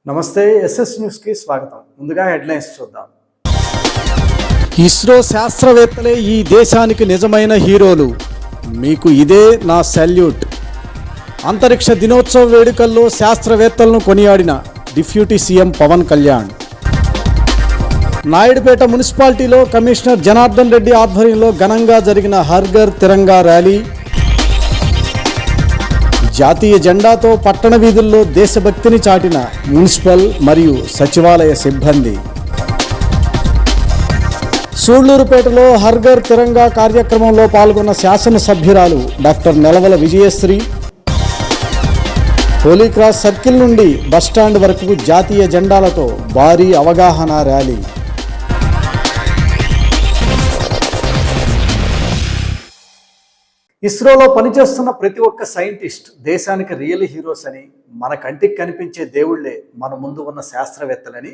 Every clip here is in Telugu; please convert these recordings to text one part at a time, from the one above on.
నమస్తే, ఎస్ఎస్ న్యూస్కి స్వాగతం. ముందుగా హెడ్లైన్స్ చూద్దాం. ఇస్రో శాస్త్రవేత్తలే ఈ దేశానికి నిజమైన హీరోలు, మీకు ఇదే నా సెల్యూట్. అంతరిక్ష దినోత్సవ వేడుకల్లో శాస్త్రవేత్తలను కొనియాడిన డిప్యూటీ సీఎం పవన్ కళ్యాణ్. నాయుడుపేట మున్సిపాలిటీలో కమిషనర్ జనార్దన్ రెడ్డి ఆధ్వర్యంలో ఘనంగా జరిగిన హర్ ఘర్ తిరంగా ర్యాలీ. జాతీయ జెండాతో పట్టణ వీధుల్లో దేశభక్తిని చాటిన మున్సిపల్ మరియు సచివాలయ సిబ్బంది. సూళ్లూరుపేటలో హర్ ఘర్ తిరంగా కార్యక్రమంలో పాల్గొన్న శాసనసభ్యురాలు doctor Nelavala Vijayasri. Holy Cross circle నుండి బస్టాండ్ వరకు జాతీయ జెండాలతో భారీ అవగాహన ర్యాలీ. ఇస్రోలో పనిచేస్తున్న ప్రతి ఒక్క సైంటిస్ట్ దేశానికి రియల్ హీరోస్ అని, మన కంటికి కనిపించే దేవుళ్లే మన ముందు ఉన్న శాస్త్రవేత్తలని,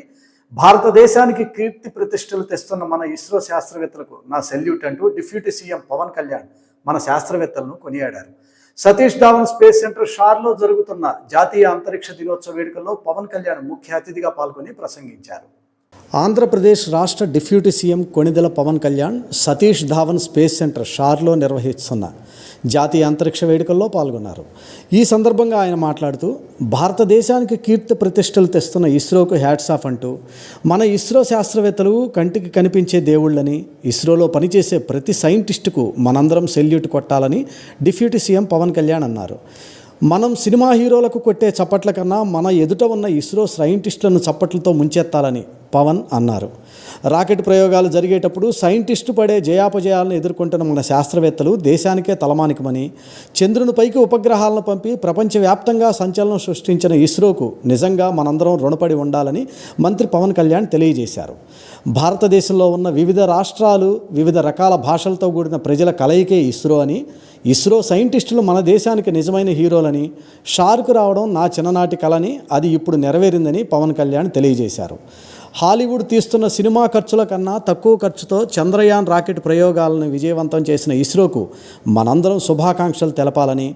భారతదేశానికి కీర్తి ప్రతిష్టలు తెస్తున్న మన ఇస్రో శాస్త్రవేత్తలకు నా సెల్యూట్ అంటూ డిప్యూటీ సీఎం పవన్ కళ్యాణ్ మన శాస్త్రవేత్తలను కొనియాడారు. సతీష్ ధావన్ స్పేస్ సెంటర్ షార్లో జరుగుతున్న జాతీయ అంతరిక్ష దినోత్సవ వేడుకల్లో పవన్ కళ్యాణ్ ముఖ్య అతిథిగా పాల్గొని ప్రసంగించారు. ఆంధ్రప్రదేశ్ రాష్ట్ర deputy CM Konidela Pawan Kalyan Satish Dhawan space centre షార్లో నిర్వహిస్తున్న జాతీయ అంతరిక్ష వేడుకల్లో పాల్గొన్నారు. ఈ సందర్భంగా ఆయన మాట్లాడుతూ, భారతదేశానికి కీర్తి ప్రతిష్టలు తెస్తున్న ఇస్రోకు హ్యాట్స్ ఆఫ్ అంటూ, మన ఇస్రో శాస్త్రవేత్తలు కంటికి కనిపించే దేవుళ్ళని, ఇస్రోలో పనిచేసే ప్రతి సైంటిస్టుకు మనందరం సెల్యూట్ కొట్టాలని డిప్యూటీ సీఎం పవన్ కళ్యాణ్ అన్నారు. మనం సినిమా హీరోలకు కొట్టే చప్పట్ల కన్నా మన ఎదుట ఉన్న ఇస్రో సైంటిస్టులను చప్పట్లతో ముంచెత్తాలని పవన్ అన్నారు. రాకెట్ ప్రయోగాలు జరిగేటప్పుడు సైంటిస్టు పడే జయాపజయాలను ఎదుర్కొంటున్న మన శాస్త్రవేత్తలు దేశానికే తలమానికమని, చంద్రునిపైకి ఉపగ్రహాలను పంపి ప్రపంచవ్యాప్తంగా సంచలనం సృష్టించిన ఇస్రోకు నిజంగా మనందరం రుణపడి ఉండాలని మంత్రి పవన్ కళ్యాణ్ తెలియజేశారు. భారతదేశంలో ఉన్న వివిధ రాష్ట్రాలు, వివిధ రకాల భాషలతో కూడిన ప్రజల కలయికే ఇస్రో అని, ఇస్రో సైంటిస్టులు మన దేశానికి నిజమైన హీరోలని, షార్కు రావడం నా చిన్ననాటి కలని, అది ఇప్పుడు నెరవేరిందని పవన్ కళ్యాణ్ తెలియజేశారు. హాలీవుడ్ తీస్తున్న సినిమా ఖర్చుల కన్నా తక్కువ ఖర్చుతో చంద్రయాన్ రాకెట్ ప్రయోగాలను విజయవంతం చేసిన ఇస్రోకు మనందరం శుభాకాంక్షలు తెలపాలని,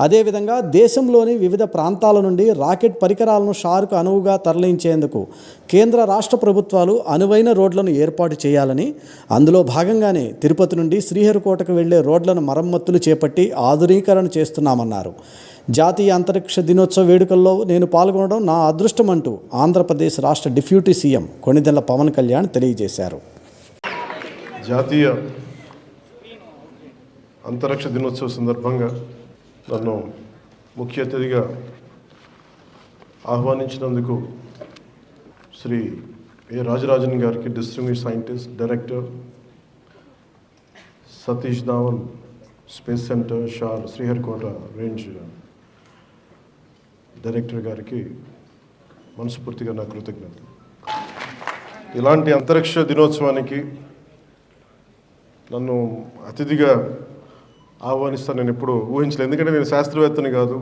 అదేవిధంగా దేశంలోని వివిధ ప్రాంతాల నుండి రాకెట్ పరికరాలను షార్కు అనువుగా తరలించేందుకు కేంద్ర రాష్ట్ర ప్రభుత్వాలు అనువైన రోడ్లను ఏర్పాటు చేయాలని, అందులో భాగంగానే తిరుపతి నుండి శ్రీహరికోటకు వెళ్లే రోడ్లను మరమ్మతులు చేపట్టి ఆధునీకరణ చేస్తున్నామన్నారు. జాతీయ అంతరిక్ష దినోత్సవ వేడుకల్లో నేను పాల్గొనడం నా అదృష్టం అంటూ ఆంధ్రప్రదేశ్ రాష్ట్ర డిప్యూటీ సీఎం కొణిదెల పవన్ కళ్యాణ్ తెలియజేశారు. జాతీయ అంతరిక్ష దినోత్సవ సందర్భంగా నన్ను ముఖ్య అతిథిగా ఆహ్వానించినందుకు శ్రీ ఏ రాజరాజన్ గారికి, distinguished scientist, director, Satish Dhawan space centre SHAR Sriharikota range director గారికి మనస్ఫూర్తిగా నా కృతజ్ఞతలు. ఇలాంటి అంతరిక్ష దినోత్సవానికి నన్ను అతిథిగా ఆహ్వానిస్తాను నేను ఎప్పుడు ఊహించలేదు. ఎందుకంటే నేను శాస్త్రవేత్తని కాదు,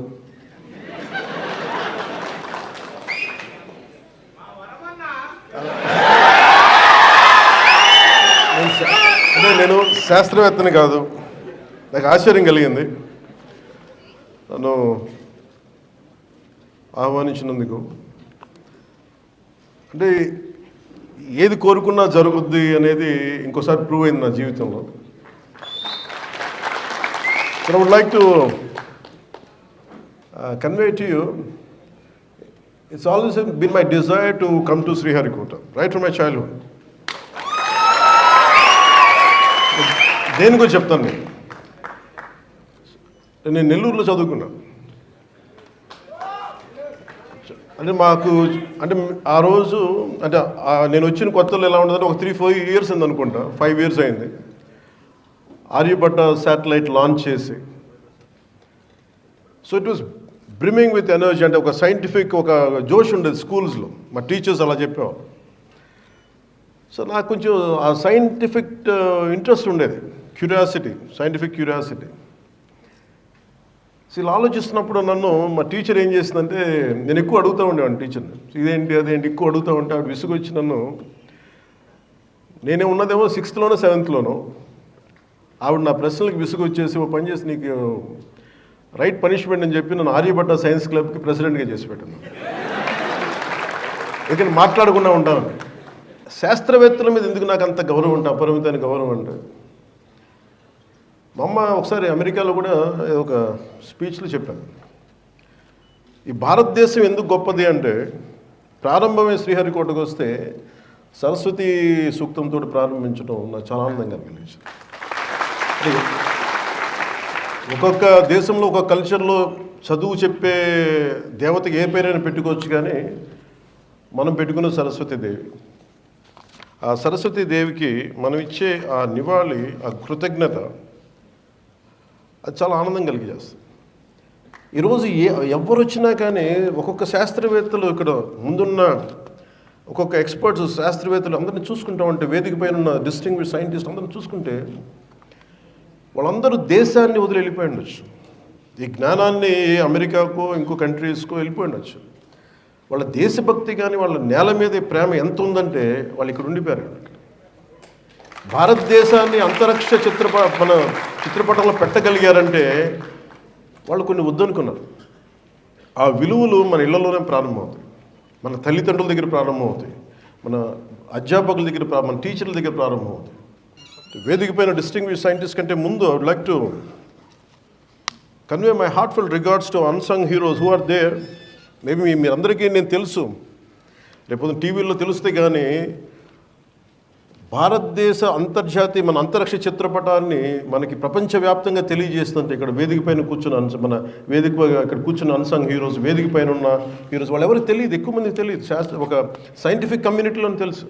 నేను శాస్త్రవేత్తని కాదు. నాకు ఆశ్చర్యం కలిగింది నన్ను ఆహ్వానించినందుకు. అంటే ఏది కోరుకున్నా జరుగుద్ది అనేది ఇంకోసారి ప్రూవ్ అయింది నా జీవితంలో. So I would like to convey to you, it's always been my desire to come to Sriharikota, right from my childhood. దేని గురించి చెప్తాను, నేను నెల్లూరులో చదువుకున్నా. అంటే మాకు అంటే ఆ రోజు అంటే నేను వచ్చిన కొత్తలో ఎలా ఉండదంటే ఒక 3-4 years అయింది అనుకుంటా, 5 years అయింది. ఆర్యభట్ట శాటిలైట్ లాంచ్ చేసి, so it was brimming with energy. అంటే ఒక సైంటిఫిక్ ఒక జోష్ ఉండేది స్కూల్స్లో, మా టీచర్స్ అలా చెప్పేవారు. సో నాకు కొంచెం ఆ సైంటిఫిక్ ఇంట్రెస్ట్ ఉండేది, క్యూరియాసిటీ, సైంటిఫిక్ క్యూరియాసిటీ. సో ఇలా ఆలోచిస్తున్నప్పుడు నన్ను మా టీచర్ ఏం చేసిందంటే, నేను ఎక్కువ అడుగుతూ ఉండేవాడిని టీచర్ని, ఇదేంటి అదేంటి ఎక్కువ అడుగుతూ ఉంటే ఆవిడ విసుగొచ్చి నన్ను, నేనే ఉన్నదేమో 6th లోనో 7th లోనో, ఆవిడ నా ప్రశ్నలకు విసుగొచ్చేసి ఓ పని చేసి నీకు రైట్ పనిష్మెంట్ అని చెప్పి నన్ను ఆర్యభట్ట సైన్స్ క్లబ్కి ప్రెసిడెంట్గా చేసి పెట్టాను. ఎందుకంటే మాట్లాడకుండా ఉంటామని. శాస్త్రవేత్తల మీద ఎందుకు నాకు అంత గౌరవం అంటే, అపరిమితమైన గౌరవం అంటే, మా అమ్మ ఒకసారి అమెరికాలో కూడా ఒక స్పీచ్లో చెప్పాను, ఈ భారతదేశం ఎందుకు గొప్పది అంటే, ప్రారంభమే శ్రీహరికోటకు వస్తే సరస్వతి సూక్తంతో ప్రారంభించడం నాకు చాలా ఆనందంగా అనిపించింది. ఒక్కొక్క దేశంలో ఒక్కొక్క కల్చర్లో చదువు చెప్పే దేవతకి ఏ పేరైనా పెట్టుకోవచ్చు, కానీ మనం పెట్టుకున్న సరస్వతీదేవి. ఆ సరస్వతీదేవికి మనం ఇచ్చే ఆ నివాళి, ఆ కృతజ్ఞత, అది చాలా ఆనందం కలిగజేస్తుంది. ఈరోజు ఎవరు వచ్చినా కానీ ఒక్కొక్క శాస్త్రవేత్తలు, ఇక్కడ ముందున్న ఒక్కొక్క ఎక్స్పర్ట్స్ శాస్త్రవేత్తలు అందరినీ చూసుకుంటా ఉంటే, వేదిక పైన ఉన్న డిస్టింగ్విష్ సైంటిస్ట్ అందరిని చూసుకుంటే, వాళ్ళందరూ దేశాన్ని వదిలి వెళ్ళిపోయి ఉండొచ్చు, ఈ జ్ఞానాన్ని అమెరికాకో ఇంకో కంట్రీస్కో వెళ్ళిపోయి ఉండొచ్చు. వాళ్ళ దేశభక్తి కానీ వాళ్ళ నేల మీద ప్రేమ ఎంత ఉందంటే వాళ్ళు ఇక్కడ ఉండిపోయారు. భారతదేశాన్ని అంతరిక్ష మన చిత్రపటంలో పెట్టగలిగారంటే వాళ్ళు కొన్ని వద్దనుకున్నారు. ఆ విలువలు మన ఇళ్లలోనే ప్రారంభమవుతాయి, మన తల్లిదండ్రుల దగ్గర ప్రారంభమవుతాయి, మన అధ్యాపకుల దగ్గర, మన టీచర్ల దగ్గర ప్రారంభమవుతాయి. వేదిక పైన డిస్టింగ్విష్ సైంటిస్ట్ కంటే ముందు I would like to convey my heartful regards to unsung heroes who are there. Maybe మీరందరికీ నేను తెలుసు, రేపు టీవీలో తెలిస్తే కానీ భారతదేశ అంతర్జాతీయ మన అంతరిక్ష చిత్రపటాన్ని మనకి ప్రపంచవ్యాప్తంగా తెలియజేస్తుంటే, ఇక్కడ వేదిక పైన కూర్చున్న మన వేదిక ఇక్కడ కూర్చున్న అన్సంగ్ హీరోస్, వేదిక పైన ఉన్న హీరోస్, వాళ్ళు ఎవరికి తెలియదు, ఎక్కువ మందికి తెలియదు, ఒక సైంటిఫిక్ కమ్యూనిటీలో తెలుసు.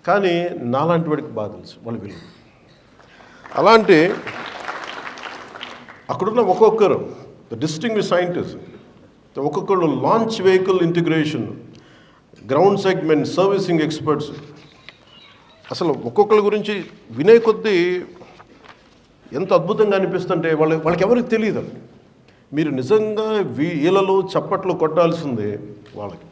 కానీ నాలాంటి వాడికి బాగా తెలుసు వాళ్ళ విలువ. అలాంటి అక్కడున్న ఒక్కొక్కరు డిస్టింగ్విష్ సైంటిస్ట్, ఒక్కొక్కరు launch vehicle integration, ground segment, servicing experts, అసలు ఒక్కొక్కరి గురించి వినే కొద్దీ ఎంత అద్భుతంగా అనిపిస్తుంటే వాళ్ళకి ఎవరికి తెలియదు. మీరు నిజంగా వీళ్ళలో చప్పట్లు కొట్టాల్సిందే వాళ్ళకి.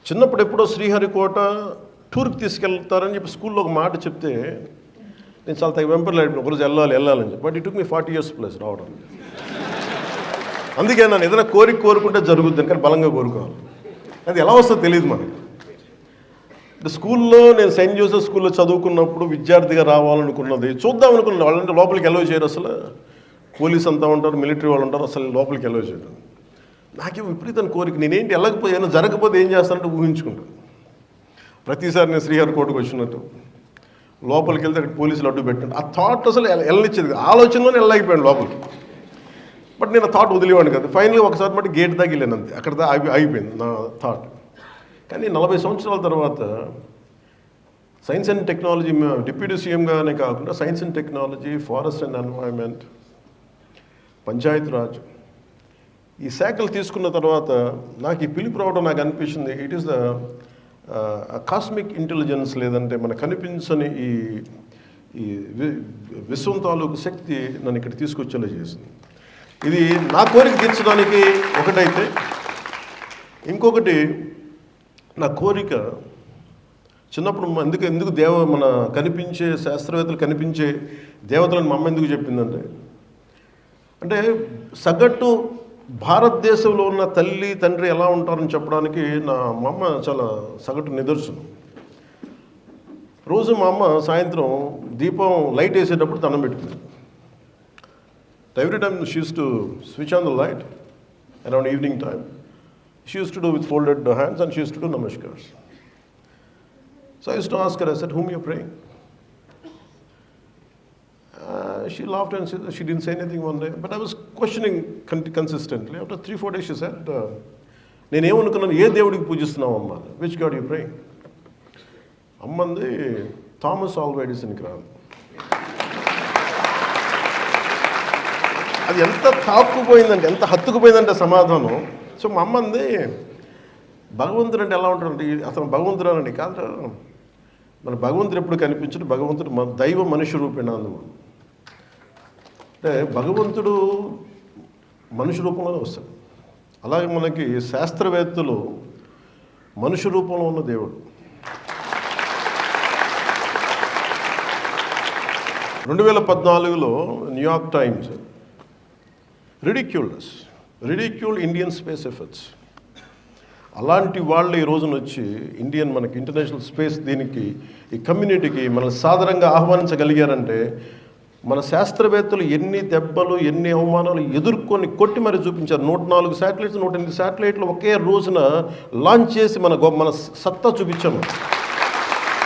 చిన్నప్పుడు ఎప్పుడో శ్రీహరికోట టూర్కి తీసుకెళ్తారని చెప్పి స్కూల్లో ఒక మాట చెప్తే నేను చాలా వెంపర్లాడిన, ఒకరోజు వెళ్ళాలని చెప్పి. But it took me 40 years plus రావడం. అందుకే నన్ను ఏదైనా కోరుకుంటే జరుగుద్ది, కానీ బలంగా కోరుకోవాలి. అది ఎలా వస్తుందో తెలియదు మనకి. స్కూల్లో నేను సెయింట్ జోసెఫ్ స్కూల్లో చదువుకున్నప్పుడు విద్యార్థిగా రావాలనుకున్నది, చూద్దాం అనుకున్నాను. వాళ్ళంటే లోపలికి ఎలవ్ చేయరు, అసలు పోలీస్ అంతా ఉంటారు, మిలిటరీ వాళ్ళు ఉంటారు, అసలు లోపలికి ఎలవ్ చేయరు. నాకే విపరీతమైన కోరిక, నేనేంటి వెళ్ళకపోయాను, జరగకపోతే ఏం చేస్తానంటే ఊహించుకుంటాను. ప్రతిసారి నేను శ్రీహరికోటకు వచ్చినట్టు లోపలికి వెళ్తే అక్కడ పోలీసులు అడ్డు పెట్టండి, ఆ థాట్ అసలు వెళ్ళనిచ్చేది, ఆలోచనలోనే వెళ్ళలేకపోయాను లోపలికి. బట్ నేను ఆ థాట్ వదిలేవాడిని కదా. ఫైనల్గా ఒకసారి మట్టి గేట్ దాకా వెళ్ళాను, అంతే, అక్కడ ఆగిపోయింది నా థాట్. కానీ 40 సంవత్సరాల తర్వాత సైన్స్ అండ్ టెక్నాలజీ డిప్యూటీ సీఎంగానే కాకుండా science and technology, forest and environment, Panchayati Raj, ఈ శాఖలు తీసుకున్న తర్వాత నాకు ఈ పిలుపు రావడం నాకు అనిపించింది, it is the cosmic intelligence, లేదంటే మనకు కనిపించని ఈ విశ్వం తాలూకు శక్తి నన్ను ఇక్కడ తీసుకొచ్చేలా చేసింది. ఇది నా కోరిక తీర్చడానికి ఒకటైతే, ఇంకొకటి నా కోరిక చిన్నప్పుడు ఎందుకు మన కనిపించే శాస్త్రవేత్తలు కనిపించే దేవతలను మా అమ్మ ఎందుకు చెప్పిందంటే, అంటే సగటు భారతదేశంలో ఉన్న తల్లి తండ్రి ఎలా ఉంటారని చెప్పడానికి మా అమ్మ చాలా సగటు నిదర్శనం. రోజు మా అమ్మ సాయంత్రం దీపం లైట్ వేసేటప్పుడు దండం పెట్టుకుంది. Every time she used to switch on the light around evening time, she used to do with folded hands and she used to do namaskars. So I used to ask her, I said, whom you praying? She laughed and said, she didn't say anything one day, but I was questioning consistently. After 3-4 days she said, నేను ఏమనుకున్నాను, ఏ దేవుడికి పూజిస్తున్నావు అమ్మ, విచ్ గాడ్ యూ ప్రేయింగ్? అమ్మంది థామస్ ఆల్వా ఎడిసన్ క్రాన్. అది ఎంత తాక్కుపోయిందంటే, ఎంత హత్తుకుపోయిందంటే సమాధానం. సో మా అమ్మంది, భగవంతుడు అంటే ఎలా ఉంటాడంటే, అతను భగవంతుడు అనండి కాదు, మన భగవంతుడు ఎప్పుడు కనిపించడు, భగవంతుడు దైవ మనుష్య రూపేణ అందుకు. అంటే భగవంతుడు మనుష్య రూపంలోనే వస్తాడు. అలాగే మనకి శాస్త్రవేత్తలు మనుష్య రూపంలో ఉన్న దేవుడు. 2014లో New York Times ridicule Indian space efforts. అలాంటి వాళ్ళు ఈ రోజున వచ్చి మనకి ఇంటర్నేషనల్ స్పేస్ దీనికి ఈ కమ్యూనిటీకి మనల్ని సాధారణంగా ఆహ్వానించగలిగారంటే మన శాస్త్రవేత్తలు ఎన్ని దెబ్బలు ఎన్ని అవమానాలు ఎదుర్కొని కొట్టి మరి చూపించారు. 104 శాటిలైట్స్ 108 శాటిలైట్లు ఒకే రోజున లాంచ్ చేసి మన సత్తా చూపించాము.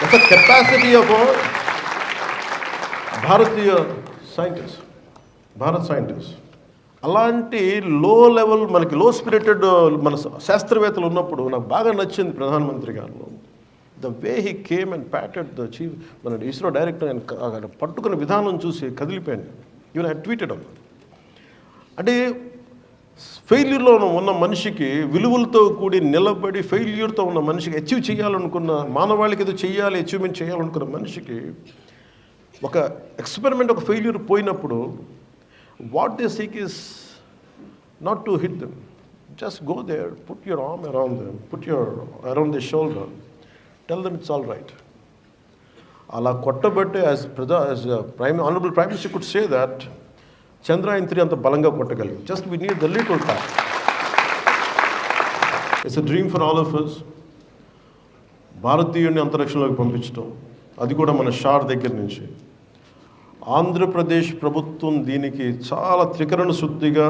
ఒక కెపాసిటీ ఆఫ్ భారత్ సైంటిస్ట్. అలాంటి లో లెవెల్ మనకి లో స్పిరిటెడ్ మన శాస్త్రవేత్తలు ఉన్నప్పుడు నాకు బాగా నచ్చింది ప్రధానమంత్రి గారు the way he came and patted the chief మన ఇస్రో డైరెక్టర్ ఆయన పట్టుకున్న విధానం చూసి కదిలిపోయాను. ఈవెన్ ఐ ట్వీటెడ్ అంటే ఫెయిల్యూర్లో ఉన్న మనిషికి విలువలతో కూడి నిలబడి ఫెయిల్యూర్తో ఉన్న మనిషికి అచీవ్ చేయాలనుకున్న మానవాళికి ఏదో చేయాలి అచీవ్మెంట్ చేయాలనుకున్న మనిషికి ఒక ఎక్స్పెరిమెంట్ ఒక ఫెయిల్యూర్ పోయినప్పుడు what they seek is not to hit them, just go there, put your arm around them, put your around the shoulder, tell them it's all right. అలా కొట్టబట్టే as honourable prime minister could say that Chandrayaan-3 అంత బలంగా కొట్టగలిగాం. Just we need the little time. It's a dream for all of us. భారతీయుడిని అంతరిక్షంలోకి పంపించడం, అది కూడా మన షార్ దగ్గర నుంచి. ఆంధ్రప్రదేశ్ ప్రభుత్వం దీనికి చాలా త్రికరణ శుద్ధిగా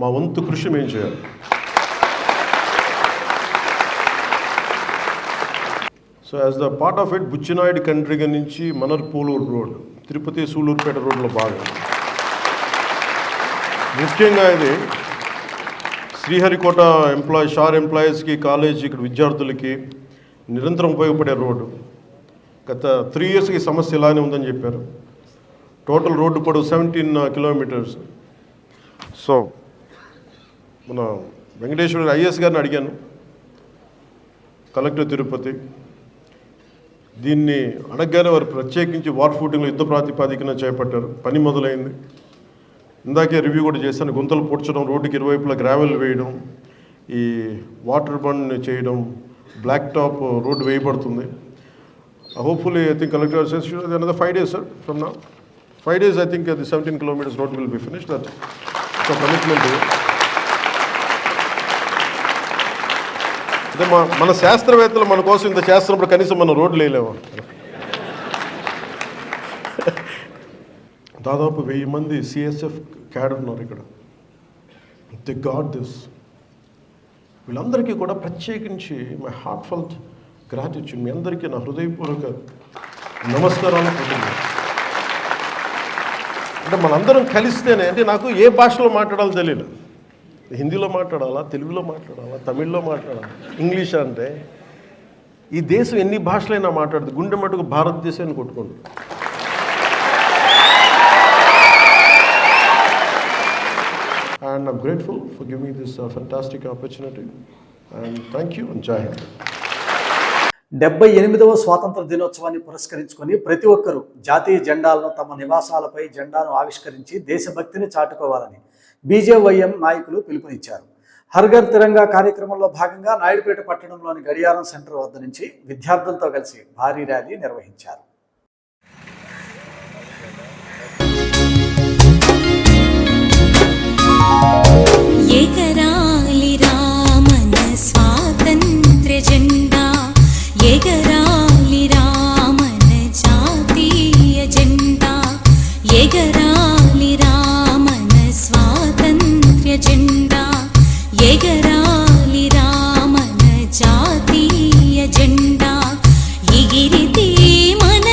మా వంతు కృషి మేము చేయాలి. So as the part of it Buchi Naidu Kandriga నుంచి మనర్పూలూరు రోడ్, తిరుపతి సూళ్ళూరుపేట రోడ్లో భాగం. ముఖ్యంగా ఇది శ్రీహరికోట షార్ ఎంప్లాయీస్కి, కాలేజ్ ఇక్కడ విద్యార్థులకి నిరంతరం ఉపయోగపడే రోడ్డు. గత 3 yearsకి సమస్య ఇలానే ఉందని చెప్పారు. టోటల్ రోడ్డు పొడవు 17 kilometers. సో మన వెంకటేశ్వర ఐఏఎస్ గారిని అడిగాను, కలెక్టర్ తిరుపతి. దీన్ని అడగగానే వారు ప్రత్యేకించి వార్ ఫూటింగ్లో యుద్ధ ప్రాతిపాదికన చేపట్టారు. పని మొదలైంది. ఇందాకే రివ్యూ కూడా చేశాను. గుంతలు పూడ్చడం, రోడ్డుకి ఇరువైపులా గ్రావెల్ వేయడం, ఈ వాటర్ బండ్ చేయడం, బ్లాక్ టాప్ రోడ్డు వేయబడుతుంది. Hopefully I think collector says another 5 days, sir, from now. 5 days I think the 17 kilometers road will be finished. That's a commitment. అదే మన శాస్త్రవేత్తలు మన కోసం ఇంత చేస్తున్నప్పుడు కనీసం మనం రోడ్లు వేయలేము. దాదాపు 1000 మంది సిఎస్ఎఫ్ క్యాడర్ ఉన్నారు ఇక్కడ. The got this. వీళ్ళందరికీ కూడా ప్రత్యేకించి మై హార్ట్ఫెల్ట్ గ్రాటిట్యూడ్. మీ అందరికీ నా హృదయపూర్వక నమస్కారాలు. అంటే మనందరం కలిస్తేనే, అంటే నాకు ఏ భాషలో మాట్లాడాలో తెలియదు. హిందీలో మాట్లాడాలా, తెలుగులో మాట్లాడాలా, తమిళ్లో మాట్లాడాలా, ఇంగ్లీష్ అంటే ఈ దేశం ఎన్ని భాషలైనా మాట్లాడుతుంది. గుండె మటుకు భారతదేశాన్ని కొట్టుకోండి. And I'm grateful for giving me this fantastic opportunity. And thank you and Jai Hind. 78వ స్వాతంత్ర దినోత్సవాన్ని పురస్కరించుకొని ప్రతి ఒక్కరూ జాతీయ జెండాలను తమ నివాసాలపై జెండాను ఆవిష్కరించి దేశభక్తిని చాటుకోవాలని బీజేవైఎం నాయకులు పిలుపునిచ్చారు. హర్ ఘర్ తిరంగా కార్యక్రమంలో భాగంగా నాయుడుపేట పట్టణంలోని గడియారం సెంటర్ వద్ద నుంచి విద్యార్థులతో కలిసి భారీ ర్యాలీ నిర్వహించారు. ఎగరాలి రామన స్వాతంత్ర్య జెండా, ఎగరాలి రామన జాతీయ జెండా, ఎగరాలి రామన స్వాతంత్ర్య జెండా, ఎగరాలి రామన జాతీయ జెండా, ఎగిరితే మన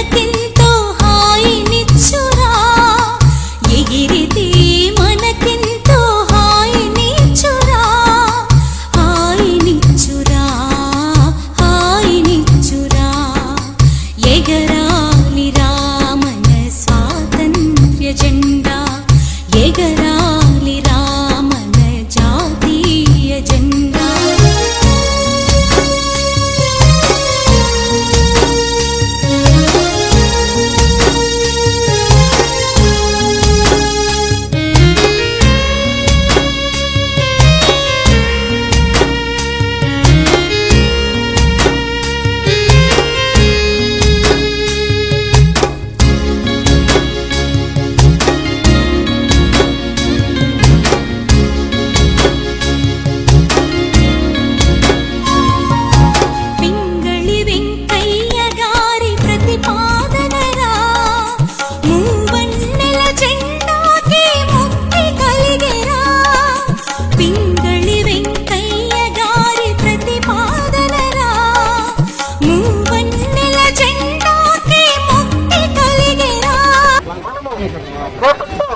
దేశంలో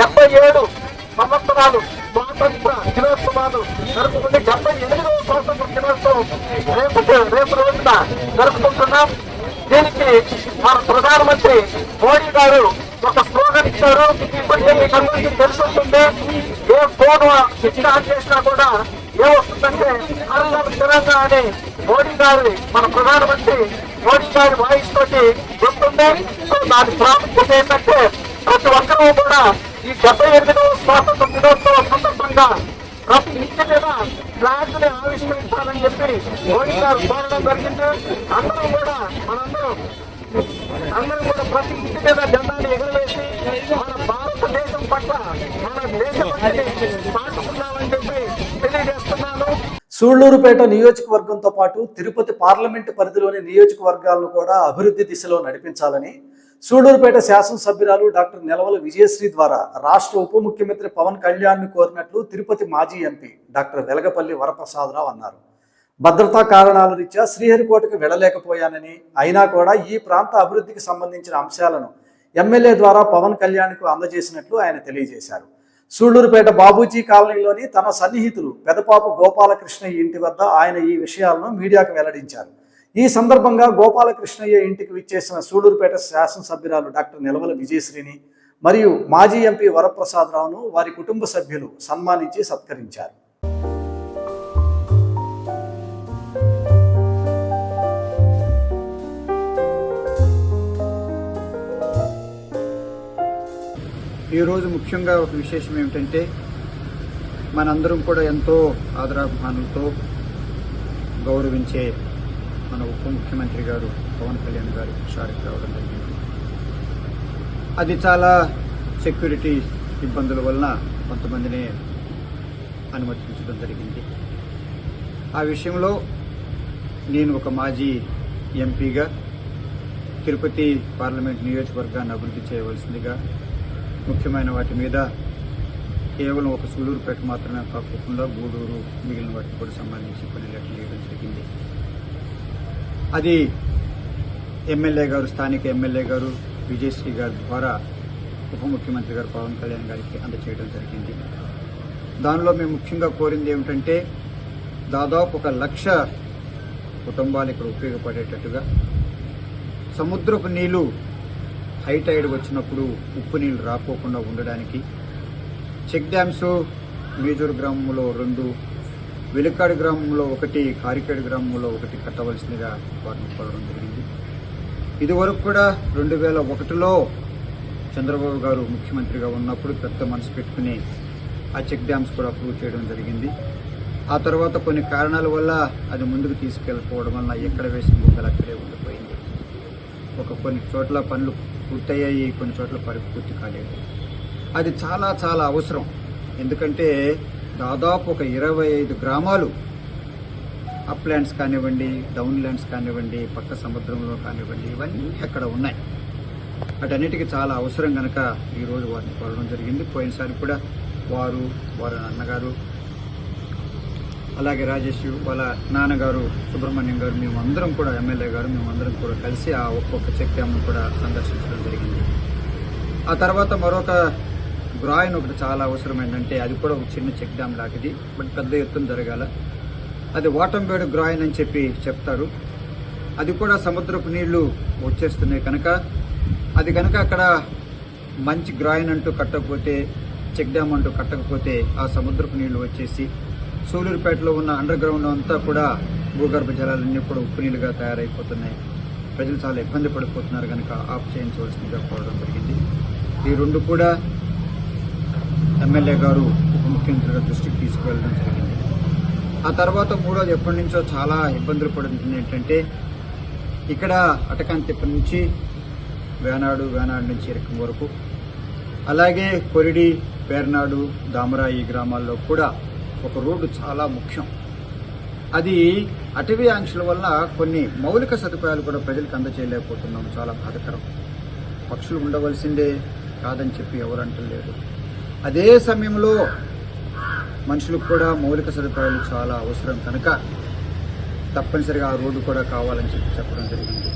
77 సంవత్సరాలు స్వాతంత్ర దినోత్సవాలు జరుపుకుంటే 78వ స్వాతంత్ర దినోత్సవం రేపు రోజున జరుపుకుంటున్నాం. దీనికి మన ప్రధానమంత్రి మోడీ గారు ఒక స్లోగన్ ఇచ్చారు. ఇప్పటికే మీకు అందరికీ తెలుసుంటుంది, ఏ ఫోన్ స్విచ్ ఆన్ చేసినా కూడా ఏమొస్తుందంటే తెలంగాణ అని మోడీ గారి మన ప్రధానమంత్రి మోడీ గారి వాయిస్ తోటి వస్తుంది. సో దాని ప్రాముఖ్యత ఏంటంటే ప్రతి ఒక్కరూ కూడా ఈ 78వ స్వాతంత్ర దినోత్సవం సందర్భంగా ప్రతి ఇంటి మీద ఫ్లాగ్ ని ఆవిష్కరించాలని చెప్పి మోడీ గారు కోరడం జరిగింది. అందరూ కూడా ప్రతి ఇంటి మీద జెండాని ఎగురవేసి మన భారతదేశం పట్ల మన దేశభక్తిని పాటుకున్నామని చెప్పి తెలియజేస్తున్నాను. సూళ్లూరుపేట నియోజకవర్గంతో పాటు తిరుపతి పార్లమెంటు పరిధిలోని నియోజకవర్గాలను కూడా అభివృద్ధి దిశలో నడిపించాలని సూళ్లూరుపేట శాసనసభ్యురాలు డాక్టర్ నెలవల విజయశ్రీ ద్వారా రాష్ట్ర ఉప ముఖ్యమంత్రి పవన్ కళ్యాణ్ను కోరినట్లు తిరుపతి మాజీ ఎంపీ డాక్టర్ వెలగపల్లి వరప్రసాదరావు అన్నారు. భద్రతా కారణాల రీత్యా శ్రీహరికోటకు వెళ్లలేకపోయానని, అయినా కూడా ఈ ప్రాంత అభివృద్ధికి సంబంధించిన అంశాలను ఎమ్మెల్యే ద్వారా పవన్ కళ్యాణ్కు అందజేసినట్లు ఆయన తెలియజేశారు. సూళ్లూరుపేట బాబూజీ కాలనీలోని తన సన్నిహితులు పెదపాపు గోపాలకృష్ణయ్య ఇంటి వద్ద ఆయన ఈ విషయాలను మీడియాకు వెల్లడించారు. ఈ సందర్భంగా గోపాలకృష్ణయ్య ఇంటికి విచ్చేసిన సూళ్లూరుపేట శాసనసభ్యురాలు డాక్టర్ నెలవల విజయశ్రీని మరియు మాజీ ఎంపీ వరప్రసాదరావును వారి కుటుంబ సభ్యులు సన్మానించి సత్కరించారు. ఈరోజు ముఖ్యంగా ఒక విశేషం ఏమిటంటే, మనందరం కూడా ఎంతో ఆదరాభిమానులతో గౌరవించే మన ఉప ముఖ్యమంత్రి గారు పవన్ కళ్యాణ్ గారు షార్కి రావడం జరిగింది. అది చాలా సెక్యూరిటీ ఇబ్బందుల వలన కొంతమందిని అనుమతించడం జరిగింది. ఆ విషయంలో నేను ఒక మాజీ ఎంపీగా తిరుపతి పార్లమెంట్ నియోజకవర్గాన్ని అభివృద్ధి చేయవలసిందిగా ముఖ్యమైన వాటి మీద కేవలం ఒక సూళ్లూరుపేట మాత్రమే కాకుండా గూడూరు మిగిలిన వాటికి కూడా సంబంధించి కొన్ని లెటర్లు వేయడం జరిగింది. అది ఎమ్మెల్యే గారు, స్థానిక ఎమ్మెల్యే గారు విజయశ్రీ గారి ద్వారా ఉప ముఖ్యమంత్రి గారు పవన్ కళ్యాణ్ గారికి అందజేయడం జరిగింది. దానిలో మేము ముఖ్యంగా కోరింది ఏమిటంటే, దాదాపు 1,00,000 కుటుంబాలు ఇక్కడ ఉపయోగపడేటట్టుగా సముద్రపు నీళ్లు హై టైడ్ వచ్చినప్పుడు ఉప్పు నీళ్లు రాకోకుండా ఉండడానికి చెక్ డ్యామ్స్ మేజూరు గ్రామంలో 2, వెలికాడు గ్రామంలో 1, కారికేడు గ్రామంలో 1 కట్టవలసిందిగా వారిని కోరడం జరిగింది. ఇదివరకు కూడా 2001లో చంద్రబాబు గారు ముఖ్యమంత్రిగా ఉన్నప్పుడు పెద్ద మనసు పెట్టుకుని ఆ చెక్ డ్యామ్స్ కూడా అప్రూవ్ చేయడం జరిగింది. ఆ తర్వాత కొన్ని కారణాల వల్ల అది ముందుకు తీసుకెళ్ళిపోవడం వల్ల ఎక్కడ వేసిన బుగ్గలు అక్కడే ఉండిపోయింది. కొన్ని చోట్ల పనులు పూర్తయ్యాయి, కొన్ని చోట్ల పూర్తి కాలేదు. అది చాలా చాలా అవసరం. ఎందుకంటే దాదాపు 25 గ్రామాలు అప్ ల్యాండ్స్ కానివ్వండి, డౌన్ ల్యాండ్స్ కానివ్వండి, పక్క సముద్రంలో కానివ్వండి, ఇవన్నీ అక్కడ ఉన్నాయి. వాటన్నిటికీ చాలా అవసరం కనుక ఈరోజు వారిని కోరడం జరిగింది. పోయినసారి కూడా వారి అన్నగారు, అలాగే రాజేష్ వాళ్ళ నాన్నగారు సుబ్రహ్మణ్యం గారు, మేమందరం కూడా ఎమ్మెల్యే గారు మేమందరం కూడా కలిసి ఆ ఒక్కొక్క చెక్ డ్యామ్ను కూడా సందర్శించడం జరిగింది. ఆ తర్వాత మరొక గ్రాయిన్ ఒకటి చాలా అవసరమైందంటే, అది కూడా ఒక చిన్న చెక్ డ్యామ్ లాంటిది, బట్ పెద్ద ఎత్తున జరగాల. అది వాటంబేడు గ్రాయిన్ అని చెప్తారు. అది కూడా సముద్రపు నీళ్లు వచ్చేస్తున్నాయి కనుక అది కనుక అక్కడ మంచి గ్రాయిన్ అంటూ కట్టకపోతే, చెక్ డ్యామ్ అంటూ కట్టకపోతే ఆ సముద్రపు నీళ్లు వచ్చేసి సూళ్లూరుపేటలో ఉన్న అండర్ గ్రౌండ్ అంతా కూడా భూగర్భ జలాలన్నీ కూడా ఉప్పు నీళ్ళుగా తయారైపోతున్నాయి. ప్రజలు చాలా ఇబ్బంది పడిపోతున్నారు కనుక ఆఫ్ చేయించవలసిందిగా కోరడం జరిగింది. ఈ 2 కూడా ఎమ్మెల్యే గారు ఉప ముఖ్యమంత్రి గారి దృష్టికి తీసుకువెళ్ళడం జరిగింది. ఆ తర్వాత 3వది ఎప్పటి నుంచో చాలా ఇబ్బందులు పడుతుంది ఏంటంటే, ఇక్కడ అటకాంతిప్ప నుంచి వేనాడు నుంచి ఇరకం వరకు, అలాగే కొరిడి, పేర్నాడు, దామరా ఈ గ్రామాల్లో కూడా ఒక రోడ్డు చాలా ముఖ్యం. అది అటవీ ఆంక్షల వల్ల కొన్ని మౌలిక సదుపాయాలు కూడా ప్రజలకు అందచేయలేకపోతున్నాం. చాలా బాధాకరం. పక్షులు ఉండవలసిందే కాదని చెప్పి ఎవరు అంటలేరు. అదే సమయంలో మనుషులకు కూడా మౌలిక సదుపాయాలు చాలా అవసరం కనుక తప్పనిసరిగా ఆ రోడ్డు కూడా కావాలని చెప్పడం జరిగింది.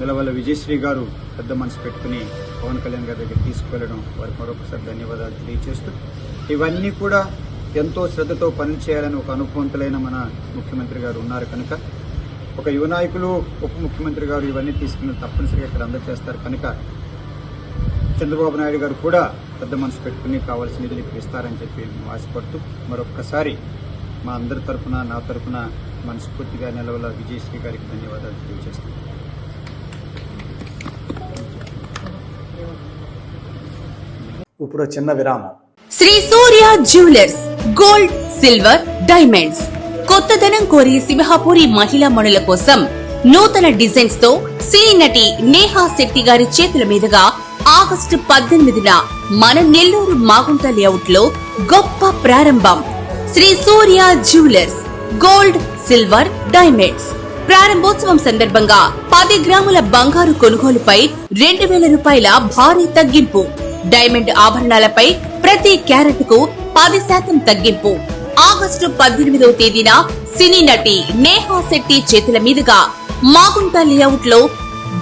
నిలవల విజయశ్రీ గారు పెద్ద మనసు పెట్టుకుని పవన్ కళ్యాణ్ గారి దగ్గర తీసుకువెళ్ళడం వారికి మరొకసారి ధన్యవాదాలు తెలియజేస్తూ ఇవన్నీ కూడా ఎంతో శ్రద్ధతో పనిచేయాలని ఒక అనుభవంతులైన మన ముఖ్యమంత్రి గారు ఉన్నారు కనుక ఒక యువ నాయకులు ఉప ముఖ్యమంత్రి గారు ఇవన్నీ తీసుకుని తప్పనిసరిగా ఇక్కడ అందజేస్తారు కనుక చంద్రబాబు నాయుడు గారు కూడా పెద్ద మనసు పెట్టుకుని కావాల్సిన నిధులు ఇప్పుడు ఇస్తారని చెప్పి మేము ఆశపడుతూ మరొక్కసారి మా అందరి తరఫున నా తరఫున మనస్ఫూర్తిగా నిలవల విజయశ్రీ గారికి ధన్యవాదాలు తెలియజేస్తాను. ఇప్పుడు చిన్న విరామం. Shri Surya jewellers gold, silver, diamonds కొత్తదనం కోరి సింహపురి మహిళా మణుల కోసం నూతన డిజైన్స్ తో సినీ నటి నేహా శెట్టి గారి చేతుల మీదుగా ఆగస్టు 18న మన నెల్లూరు మాగుంట లేఅవుట్ లో గొప్ప ప్రారంభం. Shri Surya jewellers gold, silver, diamonds ప్రారంభోత్సవం సందర్భంగా 10 గ్రాముల బంగారు కొనుగోలుపై 2000 రూపాయల భారీ తగ్గింపు. డైమండ్ ఆభరణాలపై ప్రతి క్యారెట్ కు 10% తగ్గింపు. ఆగస్టు 18వ తేదీన సినీ నటి నేహా శెట్టి చేతుల మీదుగా మాగుంట లేఅవుట్ లో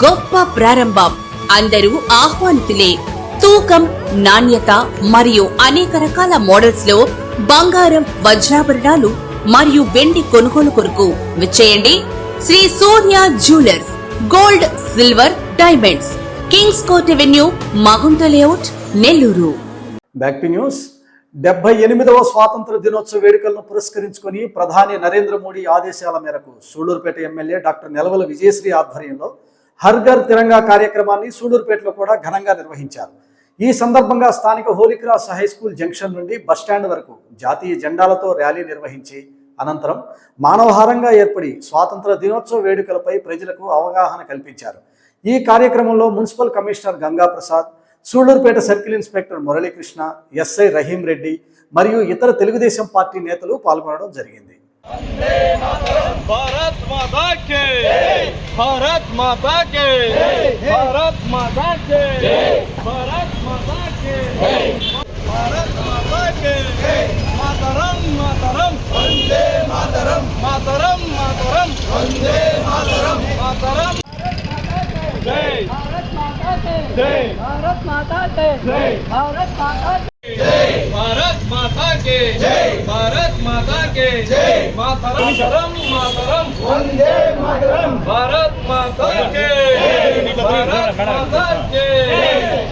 గొప్ప ప్రారంభం. అందరూ ఆహ్వానితులే. తూకం, నాణ్యత మరియు అనేక రకాల మోడల్స్ లో బంగారం, వజ్రాభరణాలు మరియు వెండి కొనుగోలు కొరకు విచ్చేయండి. Shri Surya jewellers gold, silver, diamonds, kings court avenue, Magunta layout, Nellore. Back to news. 78వ స్వాతంత్ర దినోత్సవ వేడుకలను పురస్కరించుకొని ప్రధాని నరేంద్ర మోడీ ఆదేశాల మేరకు సూళ్లూరుపేట ఎమ్మెల్యే డాక్టర్ నెలవల విజయశ్రీ ఆధ్వర్యంలో హర్ ఘర్ తిరంగా కార్యక్రమాన్ని సూళ్లూరుపేటలో కూడా ఘనంగా నిర్వహించారు. ఈ సందర్భంగా స్థానిక హోలీక్రాస్ హై స్కూల్ జంక్షన్ నుండి బస్టాండ్ వరకు జాతీయ జెండాలతో ర్యాలీ నిర్వహించి అనంతరం మానవహారంగా ఏర్పడి స్వాతంత్ర దినోత్సవ వేడుకలపై ప్రజలకు అవగాహన కల్పించారు. ఈ కార్యక్రమంలో municipal commissioner Ganga Prasad, Sullurpeta circle inspector Muralikrishna, SI Rahim Reddy మరియు ఇతర తెలుగుదేశం పార్టీ నేతలు పాల్గొనడం జరిగింది. भारत माता के भारत माता के भारत माता के भारत माता के भारत माता के मातरम मातरम वंदे मातरम मातरम मातरम वंदे मातरम मातरम जय भारत माता के जय भारत माता के जय भारत माता जय भारत माता के जय भारत माता के जय मातरम मातरम वंदे मातरम भारत माता के भारत माता के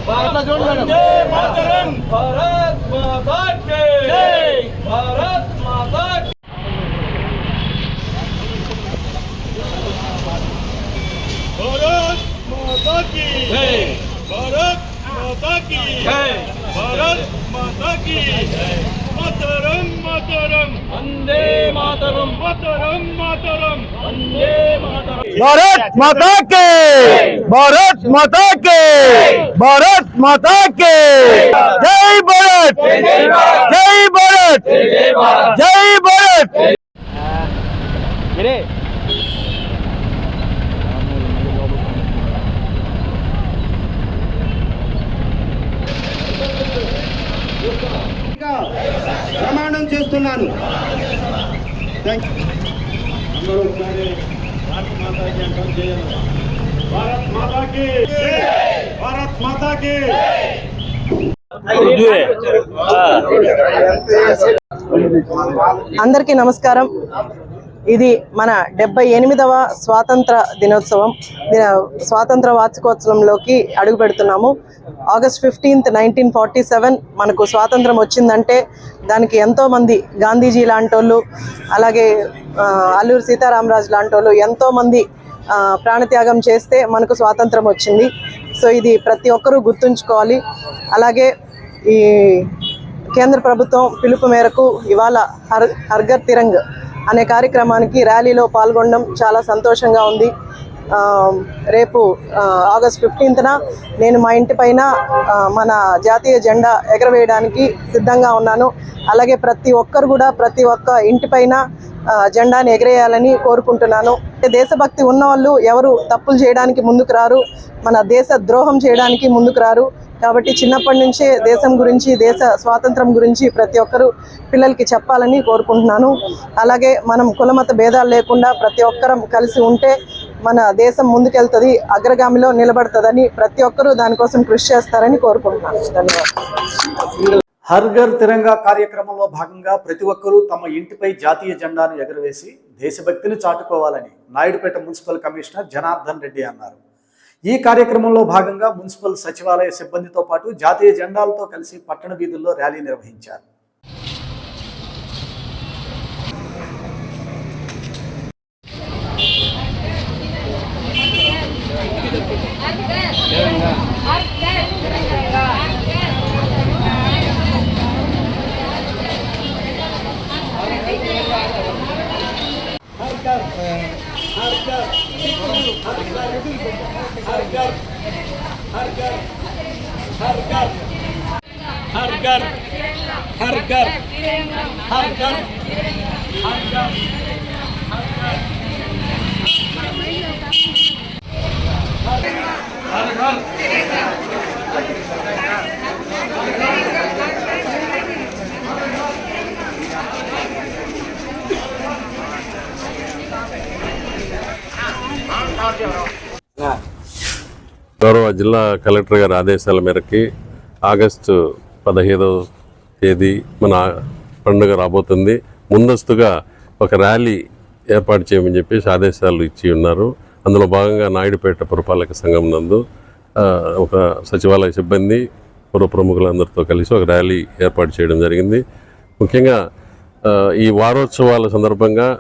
वंदे मातरम भारत माता के जय भारत माता भारत माता की जय भारत माता की जय भारत माता की मातरम मातरम वंदे मातरम मातरम मातरम वंदे मातरम भारत माता के भारत माता के भारत माता के जय भारत जय भारत जय भारत. ప్రమాణం చేస్తున్నాను. भारत माता की भारत माता की అందరికీ నమస్కారం. ఇది మన 78వ స్వాతంత్ర దినోత్సవం, స్వాతంత్ర వార్షికోత్సవంలోకి అడుగు పెడుతున్నాము. ఆగస్ట్ 15, 1947 మనకు స్వాతంత్రం వచ్చిందంటే దానికి ఎంతోమంది గాంధీజీ లాంటి వాళ్ళు, అలాగే అల్లూరి సీతారామరాజు లాంటి వాళ్ళు ఎంతోమంది ప్రాణత్యాగం చేస్తే మనకు స్వాతంత్రం వచ్చింది. సో ఇది ప్రతి ఒక్కరూ గుర్తుంచుకోవాలి. అలాగే ఈ కేంద్ర ప్రభుత్వం పిలుపు మేరకు ఇవాళ హర్ ఘర్ తిరంగ్ అనే కార్యక్రమానికి ర్యాలీలో పాల్గొనడం చాలా సంతోషంగా ఉంది. రేపు ఆగస్ట్ 15న నేను మా ఇంటి పైన మన జాతీయ జెండా ఎగరవేయడానికి సిద్ధంగా ఉన్నాను. అలాగే ప్రతి ఒక్కరు కూడా ప్రతి ఒక్క ఇంటి పైన జెండాని ఎగరేయాలని కోరుకుంటున్నాను. దేశభక్తి ఉన్న వాళ్ళు ఎవరు తప్పులు చేయడానికి ముందుకు రారు, మన దేశ ద్రోహం చేయడానికి ముందుకు రారు. కాబట్టి చిన్నప్పటి నుంచే దేశం గురించి, దేశ స్వాతంత్రం గురించి ప్రతి ఒక్కరూ పిల్లలకి చెప్పాలని కోరుకుంటున్నాను. అలాగే మనం కులమత భేదాలు లేకుండా ప్రతి ఒక్కరం కలిసి ఉంటే మన దేశం ముందుకెళ్తుంది, అగ్రగామిలో నిలబడుతుందని ప్రతి ఒక్కరూ దానికోసం కృషి చేస్తారని కోరుకుంటున్నాను. ధన్యవాదాలు. హర్ ఘర్ తిరంగా కార్యక్రమంలో భాగంగా ప్రతి ఒక్కరూ తమ ఇంటిపై జాతీయ జెండాను ఎగురవేసి దేశభక్తిని చాటుకోవాలని నాయుడుపేట మున్సిపల్ కమిషనర్ జనార్దన్ రెడ్డి అన్నారు. ఈ కార్యక్రమంలో భాగంగా మున్సిపల్ సచివాలయ సిబ్బందితో పాటు జాతీయ జెండాలతో కలిసి పట్టణ వీధుల్లో ర్యాలీ నిర్వహించారు. గౌరవ జిల్లా కలెక్టర్ గారి ఆదేశాల మేరకి ఆగస్టు 15వ తేదీ మన పండుగ రాబోతుంది. ముందస్తుగా ఒక ర్యాలీ ఏర్పాటు చేయమని చెప్పేసి ఆదేశాలు ఇచ్చి ఉన్నారు. అందులో భాగంగా నాయుడుపేట పురపాలక సంఘం నందు ఒక సచివాలయ సిబ్బంది, పుర ప్రముఖులందరితో కలిసి ఒక ర్యాలీ ఏర్పాటు చేయడం జరిగింది. ముఖ్యంగా ఈ వారోత్సవాల సందర్భంగా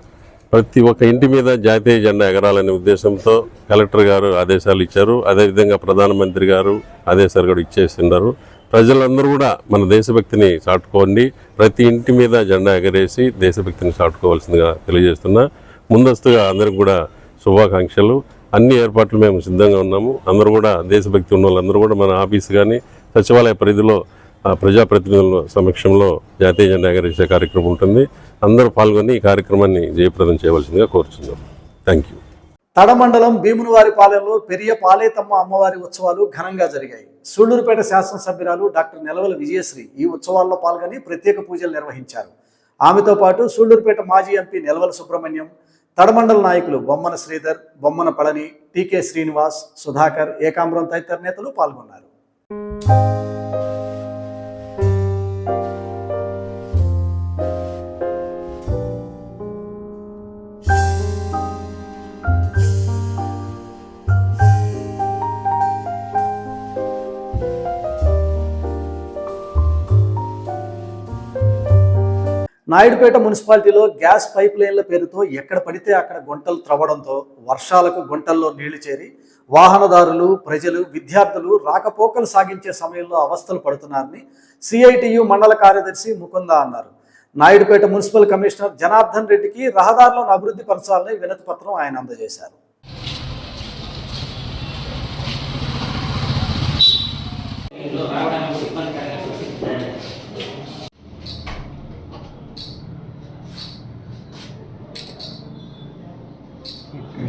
ప్రతి ఒక్క ఇంటి మీద జాతీయ జెండా ఎగరాలనే ఉద్దేశంతో కలెక్టర్ గారు ఆదేశాలు ఇచ్చారు. అదేవిధంగా ప్రధానమంత్రి గారు ఆదేశాలు కూడా ఇచ్చేస్తున్నారు. ప్రజలందరూ కూడా మన దేశభక్తిని చాటుకోండి, ప్రతి ఇంటి మీద జెండా ఎగరేసి దేశభక్తిని చాటుకోవాల్సిందిగా తెలియజేస్తున్నా. ముందస్తుగా అందరికి కూడా శుభాకాంక్షలు. అన్ని ఏర్పాట్లు మేము సిద్ధంగా ఉన్నాము. అందరూ కూడా దేశభక్తి ఉన్న వాళ్ళందరూ కూడా మన ఆఫీస్ కానీ సచివాలయ పరిధిలో ప్రజాప్రతినిధుల సమక్షంలో జాతీయ జెండా ఎగరేసే కార్యక్రమం ఉంటుంది. అందరూ పాల్గొని ఈ కార్యక్రమాన్ని జయప్రదం చేయవలసిందిగా కోరుచున్నాం. Thank you. తడమండలం భీమునివారిపాలెంలో పెరియ పాలేతమ్మ అమ్మవారి ఉత్సవాలు ఘనంగా జరిగాయి. సూళ్లూరుపేట శాసనసభ్యురాలు డాక్టర్ నెలవల విజయశ్రీ ఈ ఉత్సవాల్లో పాల్గొని ప్రత్యేక పూజలు నిర్వహించారు. ఆమెతో పాటు సూళ్లూరుపేట మాజీ ఎంపీ నెలవల సుబ్రహ్మణ్యం, తడమండల నాయకులు బొమ్మన శ్రీధర్, బొమ్మన పళని, టీకే శ్రీనివాస్, సుధాకర్, ఏకాంబరం తదితర నేతలు పాల్గొన్నారు. నాయుడుపేట మున్సిపాలిటీలో గ్యాస్ పైప్ లైన్ల పేరుతో ఎక్కడ పడితే అక్కడ గుంటలు త్రవ్వడంతో వర్షాలకు గుంటల్లో నీళ్లు చేరి వాహనదారులు, ప్రజలు, విద్యార్థులు రాకపోకలు సాగించే సమయంలో అవస్థలు పడుతున్నారని సిఐటియు మండల కార్యదర్శి ముకుంద అన్నారు. నాయుడుపేట మున్సిపల్ కమిషనర్ జనార్దన్ రెడ్డికి రహదారులను అభివృద్ధి పరచాలని వినతి పత్రం ఆయన అందజేశారు.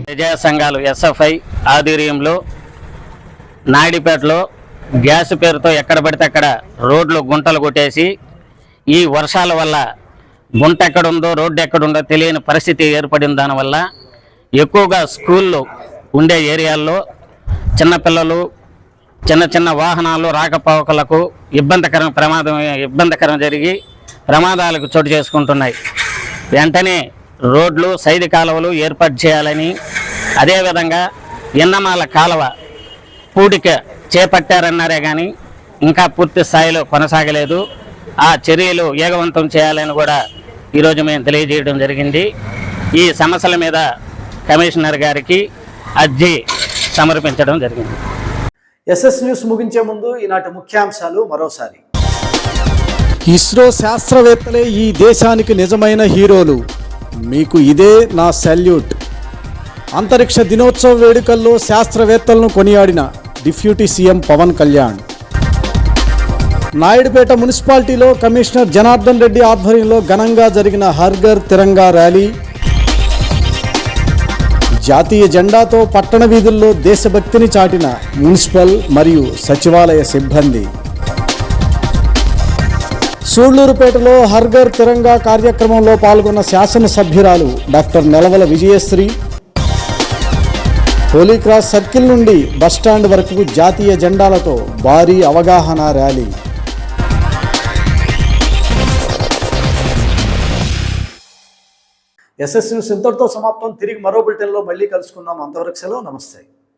ప్రజా సంఘాలు ఎస్ఎఫ్ఐ ఆధ్వర్యంలో నాయుడుపేటలో గ్యాస్ పేరుతో ఎక్కడ పడితే అక్కడ రోడ్లు గుంటలు కొట్టేసి ఈ వర్షాల వల్ల గుంట ఎక్కడుందో రోడ్డు ఎక్కడుందో తెలియని పరిస్థితి ఏర్పడిన దానివల్ల ఎక్కువగా స్కూళ్ళు ఉండే ఏరియాల్లో చిన్నపిల్లలు, చిన్న చిన్న వాహనాలు రాకపోకలకు ఇబ్బందికరం జరిగి ప్రమాదాలకు చోటు చేసుకుంటున్నాయి. వెంటనే రోడ్లు, సైడ్ కాలువలు ఏర్పాటు చేయాలని, అదేవిధంగా ఎన్నమాల కాలువ పూడిక చేపట్టారన్నారే కానీ ఇంకా పూర్తి స్థాయిలో కొనసాగలేదు. ఆ చర్యలు వేగవంతం చేయాలని కూడా ఈరోజు మేము తెలియజేయడం జరిగింది. ఈ సమస్యల మీద కమిషనర్ గారికి అర్జీ సమర్పించడం జరిగింది. ఎస్ఎస్ న్యూస్ ముగించే ముందు ఈనాటి ముఖ్యాంశాలు మరోసారి. ఇస్రో శాస్త్రవేత్తలే ఈ దేశానికి నిజమైన హీరోలు, మీకు ఇదే నా సెల్యూట్. అంతరిక్ష దినోత్సవ వేడుకల్లో శాస్త్రవేత్తలను కొనియాడిన డిప్యూటీ సీఎం పవన్ కళ్యాణ్. నాయుడుపేట మున్సిపాలిటీలో కమిషనర్ జనార్దన్ రెడ్డి ఆధ్వర్యంలో ఘనంగా జరిగిన హర్ ఘర్ తిరంగా ర్యాలీ. జాతీయ జెండాతో పట్టణ వీధుల్లో దేశభక్తిని చాటిన మున్సిపల్ మరియు సచివాలయ సిబ్బంది. సూళ్లూరుపేటలో హర్ఘర్ తిరంగా కార్యక్రమంలో పాల్గొన్న శాసనసభ్యురాలు doctor Nelavala Vijayasri. Holy Cross circle నుండి బస్టాండ్ వరకు జాతీయ జెండాలతో భారీ అవగాహన ర్యాలీ. ఎస్ఎస్ న్యూస్ ఇంతటితో సమాప్తం. తిరిగి మరో బులెటిన్లో మళ్ళీ కలుసుకుందాం. అంతవరకు సెలవు. నమస్తే.